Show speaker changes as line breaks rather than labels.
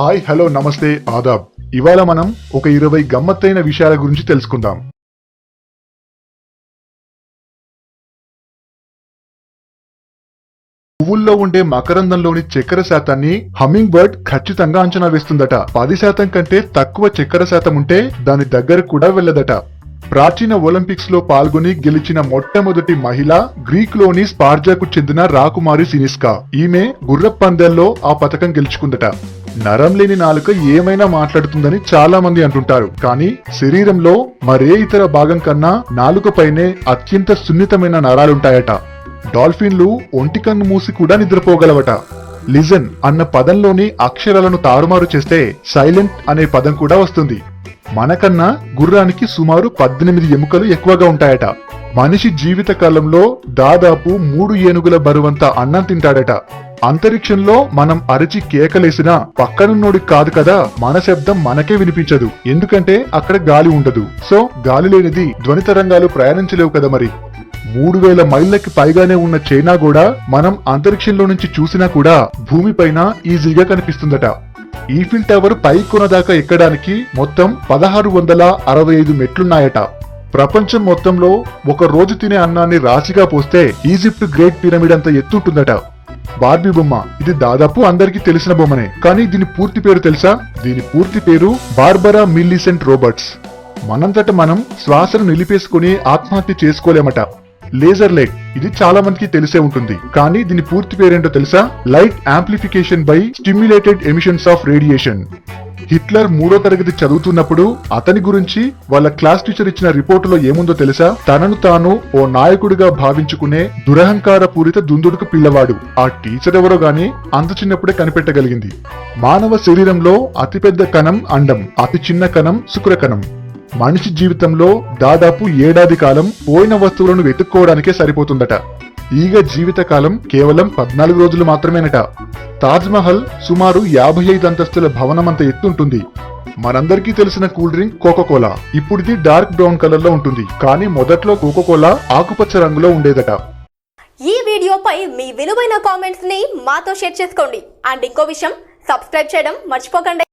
Hi hello నమస్తే ఆదాబ్. ఇవాళ మనం ఒక 20 గమ్మత్తైన విషయాల గురించి తెలుసుకుందాం. పువ్వుల్లో ఉండే మకరందంలోని చక్కెర శాతాన్ని హమ్మింగ్ బర్డ్ ఖచ్చితంగా అంచనా వేస్తుందట. 10% కంటే తక్కువ చక్కెర శాతం ఉంటే దాని దగ్గర కూడా వెళ్లదట. ప్రాచీన ఒలింపిక్స్ లో పాల్గొని గెలిచిన మొట్టమొదటి మహిళ గ్రీక్ లోని స్పార్జాకు చెందిన రాకుమారి సినిస్కా. ఈమె గుర్రపు పందెల్లో ఆ పథకం గెలుచుకుందట. నరం లేని నాలుక ఏమైనా మాట్లాడుతుందని చాలా మంది అంటుంటారు, కానీ శరీరంలో మరే ఇతర భాగం కన్నా నాలుకపైనే అత్యంత సున్నితమైన నరాలుంటాయట. డాల్ఫిన్లు ఒంటి కన్ను మూసి కూడా నిద్రపోగలవట. లిజన్ అన్న పదంలోని అక్షరాలను తారుమారు చేస్తే సైలెంట్ అనే పదం కూడా వస్తుంది. మనకన్నా గుర్రానికి సుమారు 18 ఎముకలు ఎక్కువగా ఉంటాయట. మనిషి జీవిత కాలంలో దాదాపు 3 ఏనుగుల బరువంత అన్నం తింటాడట. అంతరిక్షంలో మనం అరచి కేకలేసినా పక్కనున్నోడికి కాదు కదా, మన శబ్దం మనకే వినిపించదు, ఎందుకంటే అక్కడ గాలి ఉండదు. సో గాలి లేనిది ధ్వని తరంగాలు ప్రయాణించలేవు కదా. మరి 3000 మైళ్ళకి పైగానే ఉన్న చైనా కూడా మనం అంతరిక్షంలో నుంచి చూసినా కూడా భూమిపైన ఈజీగా కనిపిస్తుందట. ఈఫిల్ టవర్ పై కొన దాకా ఎక్కడానికి మొత్తం 1665 మెట్లున్నాయట. ప్రపంచం మొత్తంలో ఒక రోజు తినే అన్నాన్ని రాశిగా పోస్తే ఈజిప్ట్ గ్రేట్ పిరమిడ్ అంత ఎత్తుంటుందట. బార్బీ బొమ్మ, ఇది దాదాపు అందరికీ తెలిసిన బొమ్మనే, కానీ దీని పూర్తి పేరు తెలుసా? దీని పూర్తి పేరు బార్బరా మిల్లిసెంట్ రోబర్ట్స్. మనంతట మనం శ్వాసను నిలిపేసుకుని ఆత్మహత్య చేసుకోలేమట. లేజర్ లైట్, ఇది చాలా మందికి తెలిసే ఉంటుంది, కానీ దీని పూర్తి పేరేంటో తెలుసా? Light amplification by stimulated emissions of radiation. Hitler 3వ తరగతి చదువుతున్నప్పుడు అతని గురించి వాళ్ళ క్లాస్ టీచర్ ఇచ్చిన రిపోర్టులో ఏముందో తెలుసా? తనను తాను ఓ నాయకుడిగా భావించుకునే దురహంకార పూరిత దుందుడుకు పిల్లవాడు. ఆ టీచర్ ఎవరో గాని అంత చిన్నప్పుడే కనిపెట్టగలిగింది. మానవ శరీరంలో అతిపెద్ద కణం అండం, అతి చిన్న కణం శుక్రకణం. మనిషి జీవితంలో దాదాపు 1 ఏడాది కాలం పోయిన వస్తువులను వెతుక్కోవడానికే సరిపోతుందట. ఈగ జీవిత కాలం కేవలం 14 రోజులు మాత్రమేనట. తాజ్ మహల్ సుమారు 55 అంతస్తుల భవనమంత ఎత్తుంటుంది. మనందరికీ తెలిసిన కూల్ డ్రింక్ కోకోకోలా ఇప్పుడు ఇది డార్క్ బ్రౌన్ కలర్ లో ఉంటుంది, కానీ మొదట్లో కోకోకోలా ఆకుపచ్చ రంగులో ఉండేదట.
ఈ వీడియోపై మీ విలువైన కామెంట్స్ ని మాతో షేర్ చేసుకోండి. అండ్ ఇంకో విషయం, సబ్స్క్రైబ్ చేయడం మర్చిపోకండి.